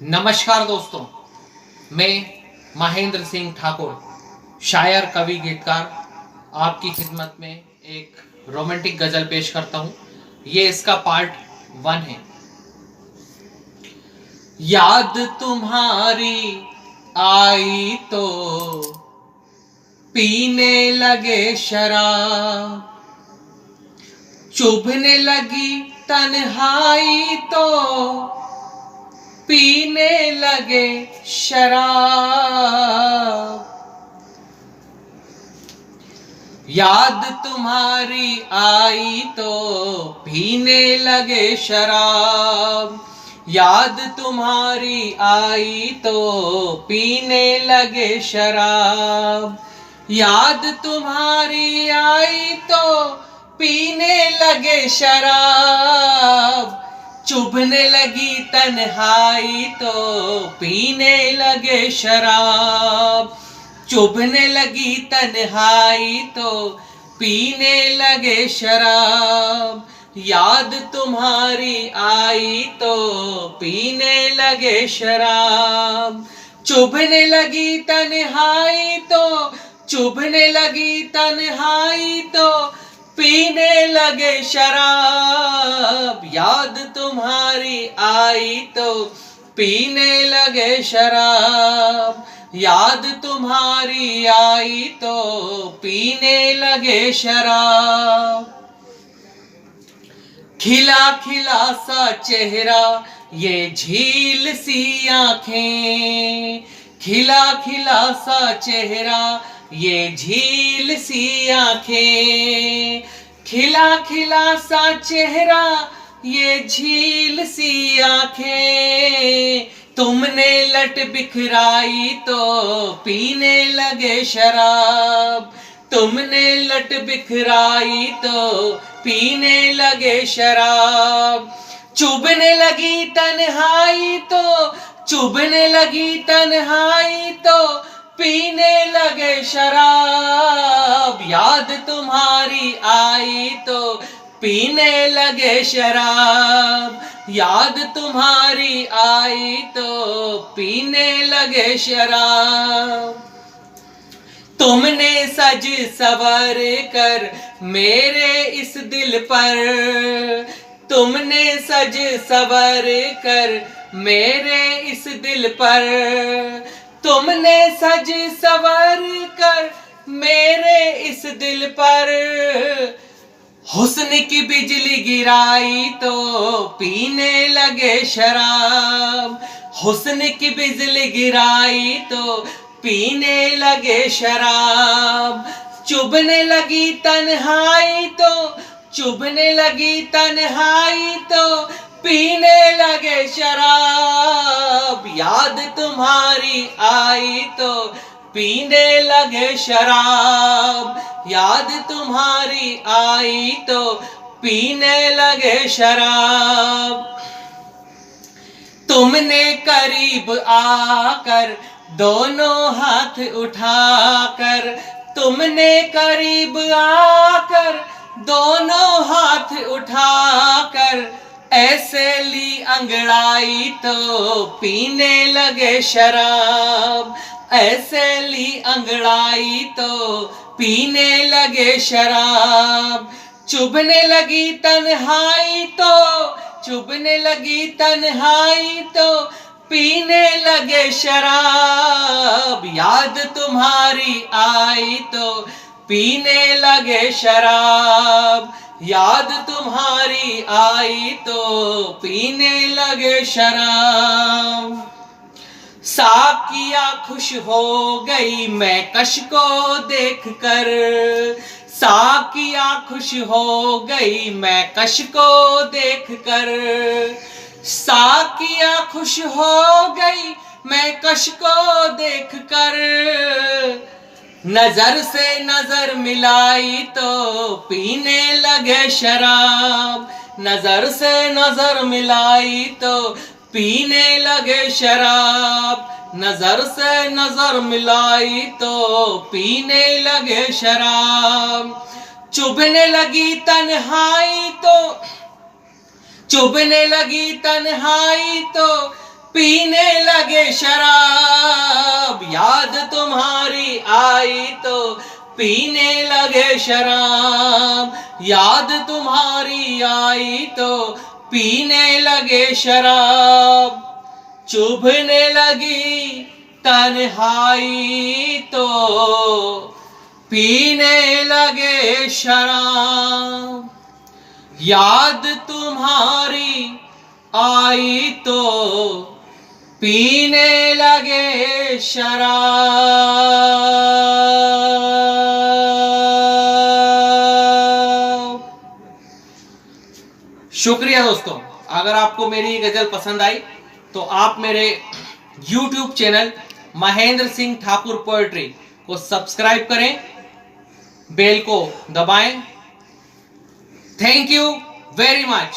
नमस्कार दोस्तों, मैं महेंद्र सिंह ठाकुर, शायर, कवि, गीतकार, आपकी खिदमत में एक रोमांटिक गजल पेश करता हूँ। ये इसका पार्ट 1 है। याद तुम्हारी आई तो पीने लगे शराब, चुभने लगी तन्हाई तो पीने लगे शराब। याद तुम्हारी आई तो पीने लगे शराब, याद तुम्हारी आई तो पीने लगे शराब, याद तुम्हारी आई तो पीने लगे शराब, चुभने लगी तन्हाई तो पीने लगे शराब, चुभने लगी तन्हाई तो पीने लगे शराब, याद तुम्हारी आई तो पीने लगे शराब, चुभने लगी तन्हाई तो चुभने लगी तन्हाई तो पीने लगे शराब, याद तुम्हारी आई तो पीने लगे शराब, याद तुम्हारी आई तो पीने लगे शराब। खिला खिला सा चेहरा ये झील सी आंखें, खिला खिला सा चेहरा ये झील सी आंखें, खिला खिला सा चेहरा ये झील सी आंखें, तुमने लट बिखराई तो पीने लगे शराब, तुमने लट बिखराई तो पीने लगे शराब, चुभने लगी तन्हाई तो चुभने लगी तन्हाई तो पीने लगे शराब, याद तुम्हारी आई तो पीने लगे शराब, याद तुम्हारी आई तो पीने लगे शराब। तुमने सज सवर कर मेरे इस दिल पर, तुमने सज सवर कर मेरे इस दिल पर, तुमने सज सवर कर मेरे इस दिल पर, हुस्न की बिजली गिराई तो पीने लगे शराब, हुस्न की बिजली गिराई तो पीने लगे शराब, चुभने लगी तन्हाई तो चुभने लगी तन्हाई तो पीने लगे शराब, याद तुम्हारी आई तो पीने लगे शराब, याद तुम्हारी आई तो पीने लगे शराब। तुमने करीब आकर दोनों हाथ उठाकर, तुमने करीब आकर दोनों हाथ उठाकर ऐसे ली अंगड़ाई तो पीने लगे शराब, ऐसे ली अंगड़ाई तो पीने लगे शराब, चुभने लगी तन्हाई तो चुभने लगी तन्हाई तो पीने लगे शराब, याद तुम्हारी आई तो पीने लगे शराब, याद तुम्हारी आई तो पीने लगे शराब। साकिया खुश हो गई मैं कश को देखकर, साकिया खुश हो गई मैं कश को देखकर, साकिया खुश हो गई मैं कश को देखकर, नजर से नजर मिलाई तो पीने लगे शराब, नजर से नजर मिलाई तो पीने लगे शराब, नजर से नजर मिलाई तो पीने लगे शराब, चुभने लगी तन्हाई तो चुभने लगी तन्हाई तो पीने लगे शराब, याद तुम्हारी आई तो पीने लगे शराब, याद तुम्हारी आई तो पीने लगे शराब, चुभने लगी तन्हाई तो पीने लगे शराब, याद तुम्हारी आई तो पीने लगे शराब। शुक्रिया दोस्तों। अगर आपको मेरी ये गजल पसंद आई तो आप मेरे YouTube channel Mahendra Singh Thakur poetry को सब्सक्राइब करें, बेल को दबाएं। Thank you very much.